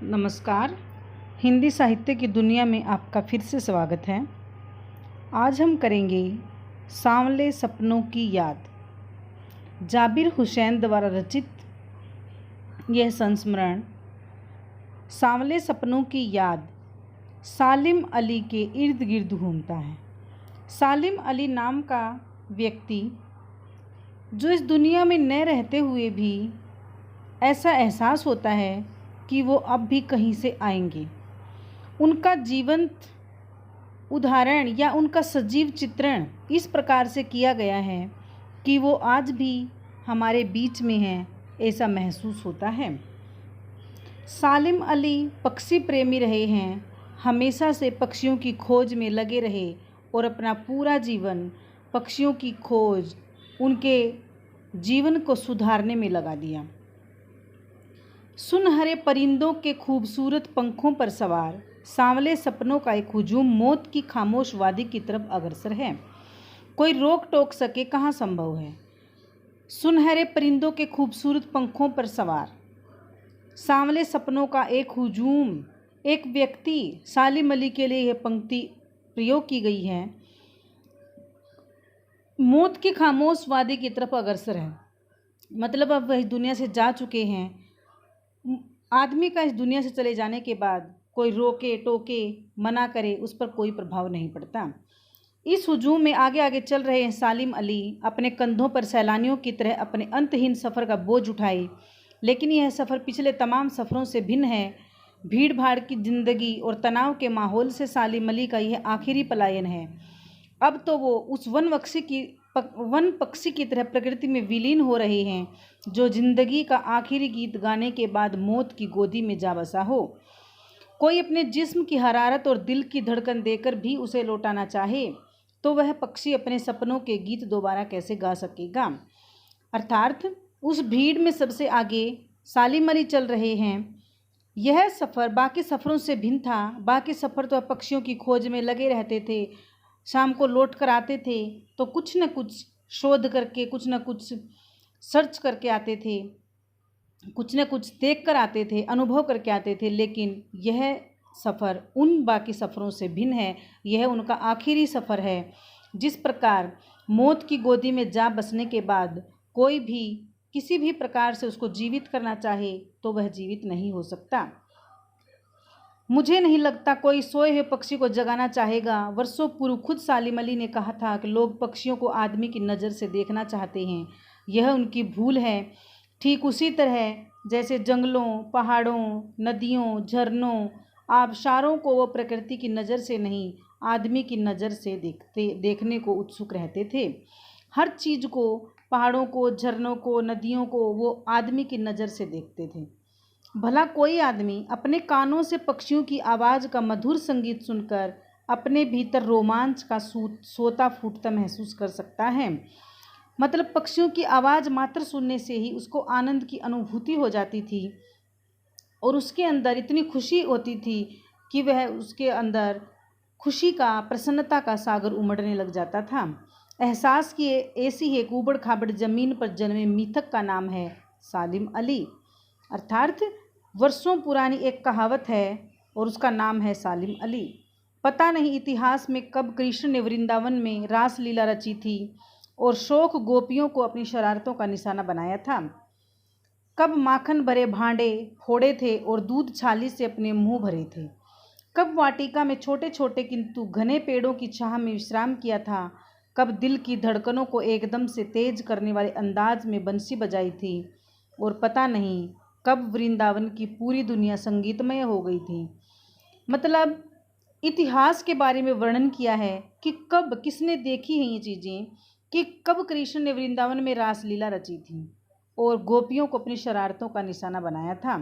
नमस्कार। हिंदी साहित्य की दुनिया में आपका फिर से स्वागत है। आज हम करेंगे सांवले सपनों की याद। जाबिर हुसैन द्वारा रचित यह संस्मरण सांवले सपनों की याद सालिम अली के इर्द गिर्द घूमता है। सालिम अली नाम का व्यक्ति जो इस दुनिया में न रहते हुए भी ऐसा एहसास होता है कि वो अब भी कहीं से आएंगे। उनका जीवंत उदाहरण या उनका सजीव चित्रण इस प्रकार से किया गया है कि वो आज भी हमारे बीच में हैं, ऐसा महसूस होता है। सालिम अली पक्षी प्रेमी रहे हैं, हमेशा से पक्षियों की खोज में लगे रहे और अपना पूरा जीवन पक्षियों की खोज, उनके जीवन को सुधारने में लगा दिया। सुनहरे परिंदों के खूबसूरत पंखों पर सवार सांवले सपनों का एक हुजूम मौत की खामोश वादी की तरफ अग्रसर है। कोई रोक टोक सके कहाँ संभव है। सुनहरे परिंदों के खूबसूरत पंखों पर सवार सांवले सपनों का एक हुजूम, एक व्यक्ति, सालिम अली के लिए यह पंक्ति प्रयोग की गई है, मौत की खामोश वादी की तरफ अग्रसर है। मतलब अब वह इस दुनिया से जा चुके हैं। आदमी का इस दुनिया से चले जाने के बाद कोई रोके टोके मना करे उस पर कोई प्रभाव नहीं पड़ता। इस हुजूम में आगे आगे चल रहे हैं सालिम अली, अपने कंधों पर सैलानियों की तरह अपने अंतहीन सफ़र का बोझ उठाए। लेकिन यह सफ़र पिछले तमाम सफ़रों से भिन्न है। भीड़ भाड़ की ज़िंदगी और तनाव के माहौल से सालिम अली का यह आखिरी पलायन है। अब तो वो उस वन पक्षी की तरह प्रकृति में विलीन हो रहे हैं जो जिंदगी का आखिरी गीत गाने के बाद मौत की गोदी में जा बसा हो। कोई अपने जिस्म की हरारत और दिल की धड़कन देकर भी उसे लौटाना चाहे तो वह पक्षी अपने सपनों के गीत दोबारा कैसे गा सकेगा। अर्थात उस भीड़ में सबसे आगे सालिम अली चल रहे हैं। यह सफ़र बाकी सफ़रों से भिन्न था। बाकी सफ़र तो पक्षियों की खोज में लगे रहते थे, शाम को लौट कर आते थे तो कुछ न कुछ शोध करके, कुछ न कुछ सर्च करके आते थे, कुछ न कुछ देख कर आते थे, अनुभव करके आते थे। लेकिन यह सफ़र उन बाकी सफ़रों से भिन्न है। यह उनका आखिरी सफ़र है। जिस प्रकार मौत की गोदी में जा बसने के बाद कोई भी किसी भी प्रकार से उसको जीवित करना चाहे तो वह जीवित नहीं हो सकता। मुझे नहीं लगता कोई सोए हुए पक्षी को जगाना चाहेगा। वर्षों पूर्व खुद सालिम अली ने कहा था कि लोग पक्षियों को आदमी की नज़र से देखना चाहते हैं। यह उनकी भूल है। ठीक उसी तरह जैसे जंगलों, पहाड़ों, नदियों, झरनों, आबशारों को वो प्रकृति की नज़र से नहीं, आदमी की नज़र से देखने को उत्सुक रहते थे। हर चीज़ को, पहाड़ों को, झरनों को, नदियों को वो आदमी की नज़र से देखते थे। भला कोई आदमी अपने कानों से पक्षियों की आवाज़ का मधुर संगीत सुनकर अपने भीतर रोमांच का सोता फूटता महसूस कर सकता है। मतलब पक्षियों की आवाज़ मात्र सुनने से ही उसको आनंद की अनुभूति हो जाती थी और उसके अंदर इतनी खुशी होती थी कि वह उसके अंदर खुशी का, प्रसन्नता का सागर उमड़ने लग जाता था। एहसास की ऐसी एक ऊबड़ खाबड़ ज़मीन पर जन्मे मिथक का नाम है सालिम अली। अर्थात वर्षों पुरानी एक कहावत है और उसका नाम है सालिम अली। पता नहीं इतिहास में कब कृष्ण ने वृंदावन में रासलीला रची थी और शौक गोपियों को अपनी शरारतों का निशाना बनाया था। कब माखन भरे भांडे फोड़े थे और दूध छाली से अपने मुंह भरे थे। कब वाटिका में छोटे छोटे किंतु घने पेड़ों की छाह में विश्राम किया था। कब दिल की धड़कनों को एकदम से तेज करने वाले अंदाज में बंसी बजाई थी। और पता नहीं कब वृंदावन की पूरी दुनिया संगीतमय हो गई थी। मतलब इतिहास के बारे में वर्णन किया है कि कब किसने देखी हैं ये चीज़ें, कि कब कृष्ण ने वृंदावन में रासलीला रची थी और गोपियों को अपनी शरारतों का निशाना बनाया था।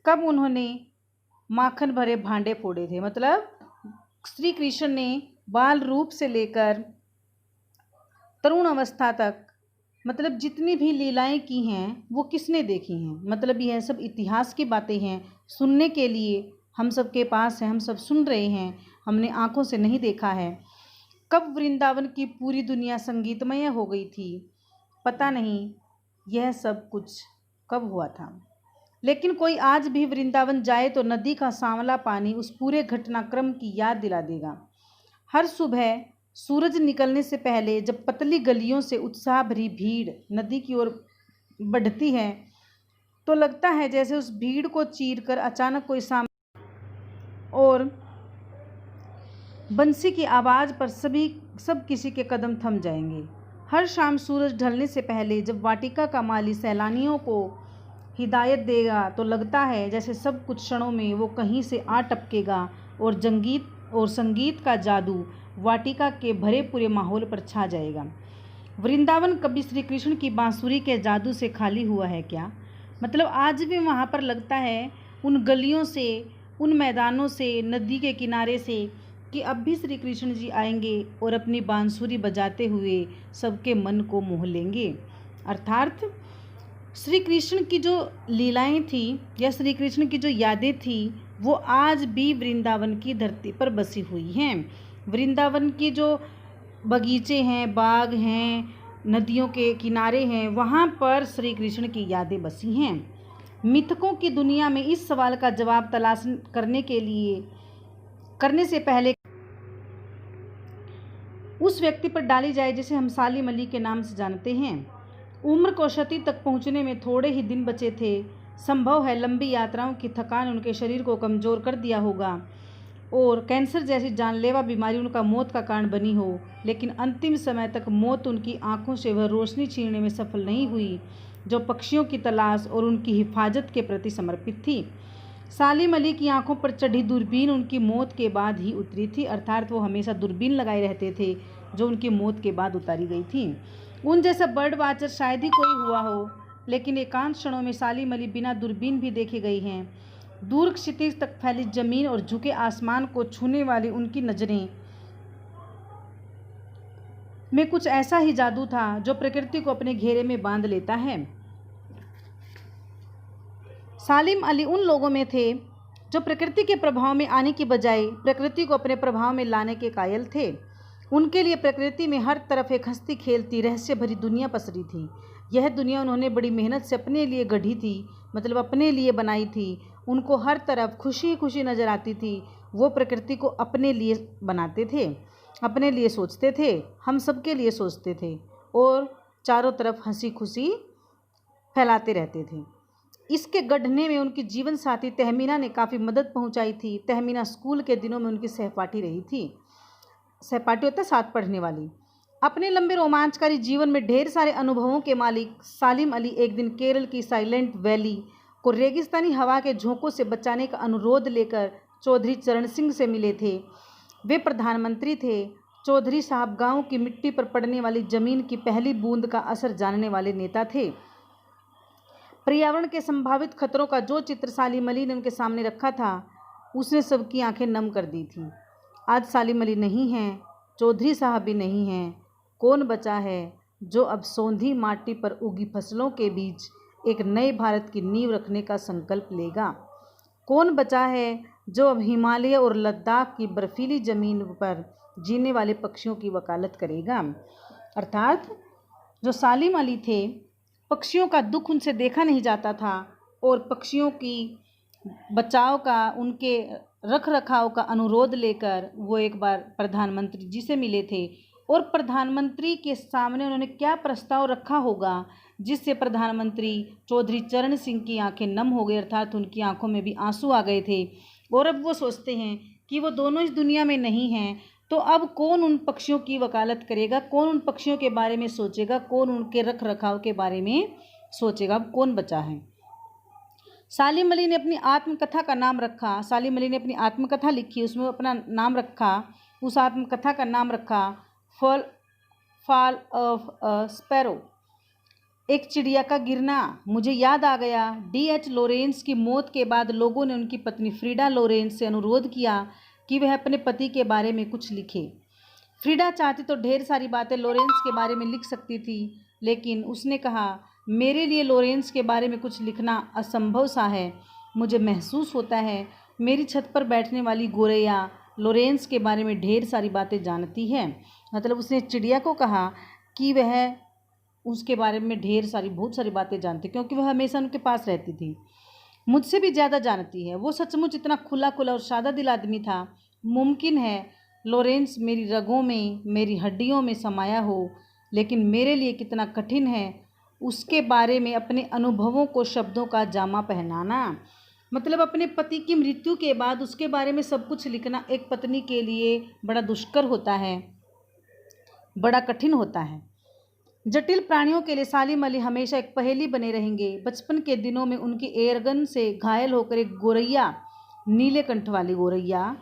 कब उन्होंने माखन भरे भांडे फोड़े थे। मतलब श्री कृष्ण ने बाल रूप से लेकर तरुण अवस्था तक, मतलब जितनी भी लीलाएं की हैं वो किसने देखी हैं। मतलब यह सब इतिहास की बातें हैं, सुनने के लिए हम सब के पास है, हम सब सुन रहे हैं, हमने आंखों से नहीं देखा है। कब वृंदावन की पूरी दुनिया संगीतमय हो गई थी, पता नहीं यह सब कुछ कब हुआ था। लेकिन कोई आज भी वृंदावन जाए तो नदी का सांवला पानी उस पूरे घटनाक्रम की याद दिला देगा। हर सुबह सूरज निकलने से पहले जब पतली गलियों से उत्साह भरी भीड़ नदी की ओर बढ़ती है तो लगता है जैसे उस भीड़ को चीरकर अचानक कोई सामने और बंसी की आवाज़ पर सब किसी के कदम थम जाएंगे। हर शाम सूरज ढलने से पहले जब वाटिका का माली सैलानियों को हिदायत देगा तो लगता है जैसे सब कुछ क्षणों में वो कहीं से आ टपकेगा और संगीत का जादू वाटिका के भरे पूरे माहौल पर छा जाएगा। वृंदावन कभी श्री कृष्ण की बांसुरी के जादू से खाली हुआ है क्या? मतलब आज भी वहाँ पर लगता है उन गलियों से, उन मैदानों से, नदी के किनारे से कि अब भी श्री कृष्ण जी आएंगे और अपनी बांसुरी बजाते हुए सबके मन को मोह लेंगे। अर्थात श्री कृष्ण की जो लीलाएं थी या श्री कृष्ण की जो यादें थी वो आज भी वृंदावन की धरती पर बसी हुई हैं। वृंदावन की जो बगीचे हैं, बाग हैं, नदियों के किनारे हैं, वहाँ पर श्री कृष्ण की यादें बसी हैं। मिथकों की दुनिया में इस सवाल का जवाब तलाश करने से पहले उस व्यक्ति पर डाली जाए जिसे हम सालिम अली के नाम से जानते हैं। उम्र को शती तक पहुंचने में थोड़े ही दिन बचे थे। संभव है लंबी यात्राओं की थकान उनके शरीर को कमज़ोर कर दिया होगा और कैंसर जैसी जानलेवा बीमारी उनका मौत का कारण बनी हो, लेकिन अंतिम समय तक मौत उनकी आंखों से वह रोशनी छीनने में सफल नहीं हुई जो पक्षियों की तलाश और उनकी हिफाजत के प्रति समर्पित थी। सालिम अली की आंखों पर चढ़ी दूरबीन उनकी मौत के बाद ही उतरी थी, अर्थात वो हमेशा दूरबीन लगाए रहते थे जो उनकी मौत के बाद उतारी गई थी। उन जैसा बर्ड वाचर शायद ही कोई हुआ हो, लेकिन एकांत क्षणों में सालिम अली बिना दूरबीन भी देखे गए हैं। दूर क्षितिज तक फैली जमीन और झुके आसमान को छूने वाली उनकी नजरें में कुछ ऐसा ही जादू था जो प्रकृति को अपने घेरे में बांध लेता है। सालिम अली उन लोगों में थे जो प्रकृति के प्रभाव में आने की बजाय प्रकृति को अपने प्रभाव में लाने के कायल थे। उनके लिए प्रकृति में हर तरफ एक हंसती खेलती रहस्य भरी दुनिया पसरी थी। यह दुनिया उन्होंने बड़ी मेहनत से अपने लिए गढ़ी थी, मतलब अपने लिए बनाई थी। उनको हर तरफ खुशी खुशी नज़र आती थी। वो प्रकृति को अपने लिए बनाते थे, अपने लिए सोचते थे, हम सबके लिए सोचते थे और चारों तरफ हंसी खुशी फैलाते रहते थे। इसके गढ़ने में उनकी जीवन साथी तहमीना ने काफ़ी मदद पहुंचाई थी। तहमीना स्कूल के दिनों में उनकी सहपाठी रही थी। सहपाठी होता है साथ पढ़ने वाली। अपने लंबे रोमांचकारी जीवन में ढेर सारे अनुभवों के मालिक सालिम अली एक दिन केरल की साइलेंट वैली को रेगिस्तानी हवा के झोंकों से बचाने का अनुरोध लेकर चौधरी चरण सिंह से मिले थे। वे प्रधानमंत्री थे। चौधरी साहब गांव की मिट्टी पर पड़ने वाली जमीन की पहली बूंद का असर जानने वाले नेता थे। पर्यावरण के संभावित खतरों का जो चित्र सालिम अली ने उनके सामने रखा था उसने सबकी आंखें नम कर दी थी। आज सालिम अली नहीं हैं, चौधरी साहब भी नहीं हैं। कौन बचा है जो अब सौंधी माटी पर उगी फसलों के बीच एक नए भारत की नींव रखने का संकल्प लेगा? कौन बचा है जो अब हिमालय और लद्दाख की बर्फीली ज़मीन पर जीने वाले पक्षियों की वकालत करेगा? अर्थात जो सालिम अली थे, पक्षियों का दुख उनसे देखा नहीं जाता था और पक्षियों की बचाव का, उनके रख रखाव का अनुरोध लेकर वो एक बार प्रधानमंत्री जी से मिले थे। और प्रधानमंत्री के सामने उन्होंने क्या प्रस्ताव रखा होगा जिससे प्रधानमंत्री चौधरी चरण सिंह की आंखें नम हो गई, अर्थात उनकी आंखों में भी आंसू आ गए थे। और अब वो सोचते हैं कि वो दोनों इस दुनिया में नहीं हैं, तो अब कौन उन पक्षियों की वकालत करेगा, कौन उन पक्षियों के बारे में सोचेगा, कौन उनके रख रखाव के बारे में सोचेगा? अब कौन बचा है? सालिम अली ने अपनी आत्मकथा का नाम रखा, सालिम अली ने अपनी आत्मकथा लिखी, उसमें अपना नाम रखा, उस आत्मकथा का नाम रखा फॉल ऑफ अ स्पैरो, एक चिड़िया का गिरना। मुझे याद आ गया, D.H. लॉरेंस की मौत के बाद लोगों ने उनकी पत्नी फ्रीडा लॉरेंस से अनुरोध किया कि वह अपने पति के बारे में कुछ लिखे। फ्रीडा चाहती तो ढेर सारी बातें लॉरेंस के बारे में लिख सकती थी, लेकिन उसने कहा, मेरे लिए लॉरेंस के बारे में कुछ लिखना असंभव सा है। मुझे महसूस होता है मेरी छत पर बैठने वाली गोरैया लॉरेंस के बारे में ढेर सारी बातें जानती है। मतलब उसने चिड़िया को कहा कि वह उसके बारे में बहुत सारी बातें जानती, क्योंकि वह हमेशा उनके पास रहती थी। मुझसे भी ज़्यादा जानती है। वो सचमुच इतना खुला खुला और सादा दिल आदमी था। मुमकिन है लॉरेंस मेरी रगों में, मेरी हड्डियों में समाया हो, लेकिन मेरे लिए कितना कठिन है उसके बारे में अपने अनुभवों को शब्दों का जामा पहनाना। मतलब अपने पति की मृत्यु के बाद उसके बारे में सब कुछ लिखना एक पत्नी के लिए बड़ा दुष्कर होता है, बड़ा कठिन होता है। जटिल प्राणियों के लिए सालिम अली हमेशा एक पहेली बने रहेंगे। बचपन के दिनों में उनकी एयरगन से घायल होकर एक गोरैया, नीले कंठ वाली गोरैया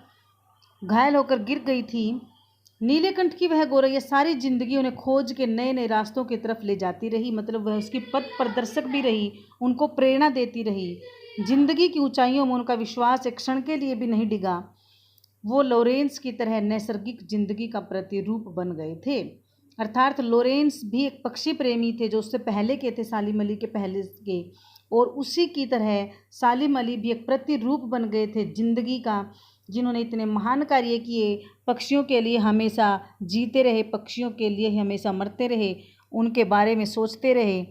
घायल होकर गिर गई थी। नीलेकंठ की वह गोरैया सारी जिंदगी उन्हें खोज के नए नए रास्तों की तरफ ले जाती रही। मतलब वह उसकी पथ प्रदर्शक भी रही, उनको प्रेरणा देती रही। जिंदगी की ऊंचाइयों में उनका विश्वास एक क्षण के लिए भी नहीं डिगा। वो लॉरेंस की तरह नैसर्गिक जिंदगी का प्रतिरूप बन गए थे। अर्थात लॉरेंस भी एक पक्षी प्रेमी थे जो उससे पहले के थे, सालिम अली के पहले के, और उसी की तरह सालिम अली भी एक प्रतिरूप बन गए थे जिंदगी का, जिन्होंने इतने महान कार्य किए। पक्षियों के लिए हमेशा जीते रहे, पक्षियों के लिए ही हमेशा मरते रहे, उनके बारे में सोचते रहे।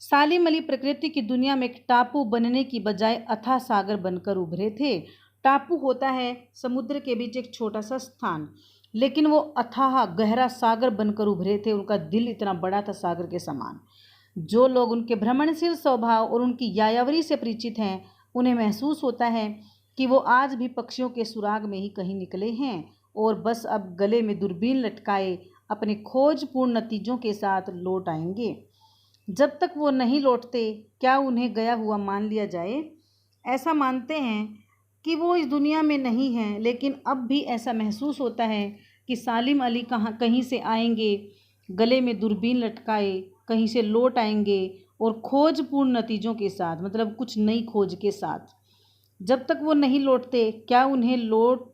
सालिम अली प्रकृति की दुनिया में एक टापू बनने की बजाय अथाह सागर बनकर उभरे थे। टापू होता है समुद्र के बीच एक छोटा सा स्थान, लेकिन वो अथाह गहरा सागर बनकर उभरे थे। उनका दिल इतना बड़ा था सागर के समान। जो लोग उनके भ्रमणशील स्वभाव और उनकी यायावरी से परिचित हैं, उन्हें महसूस होता है कि वो आज भी पक्षियों के सुराग में ही कहीं निकले हैं और बस अब गले में दूरबीन लटकाए अपने खोजपूर्ण नतीजों के साथ लौट आएंगे। जब तक वो नहीं लौटते, क्या उन्हें गया हुआ मान लिया जाए? ऐसा मानते हैं कि वो इस दुनिया में नहीं हैं, लेकिन अब भी ऐसा महसूस होता है कि सालिम अली कहीं से आएंगे, गले में दूरबीन लटकाए, कहीं से लौट आएंगे और खोजपूर्ण नतीजों के साथ, मतलब कुछ नई खोज के साथ। जब तक वो नहीं लौटते, क्या उन्हें लौट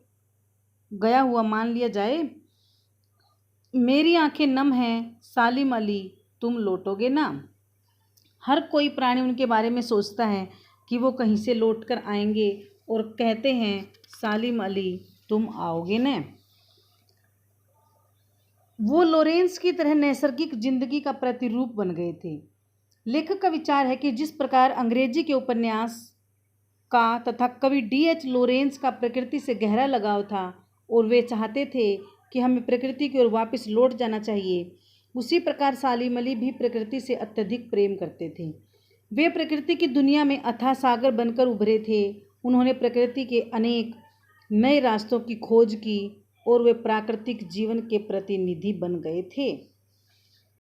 गया हुआ मान लिया जाए? मेरी आंखें नम हैं सालिम अली, तुम लौटोगे ना? हर कोई प्राणी उनके बारे में सोचता है कि वो कहीं से लौट कर आएंगे और कहते हैं सालिम अली तुम आओगे ना? वो लॉरेंस की तरह नैसर्गिक जिंदगी का प्रतिरूप बन गए थे। लेखक का विचार है कि जिस प्रकार अंग्रेजी के उपन्यास का तथा कवि D.H. लॉरेंस का प्रकृति से गहरा लगाव था और वे चाहते थे कि हमें प्रकृति की ओर वापस लौट जाना चाहिए, उसी प्रकार सालिम अली भी प्रकृति से अत्यधिक प्रेम करते थे। वे प्रकृति की दुनिया में अथाह सागर बनकर उभरे थे। उन्होंने प्रकृति के अनेक नए रास्तों की खोज की और वे प्राकृतिक जीवन के प्रतिनिधि बन गए थे।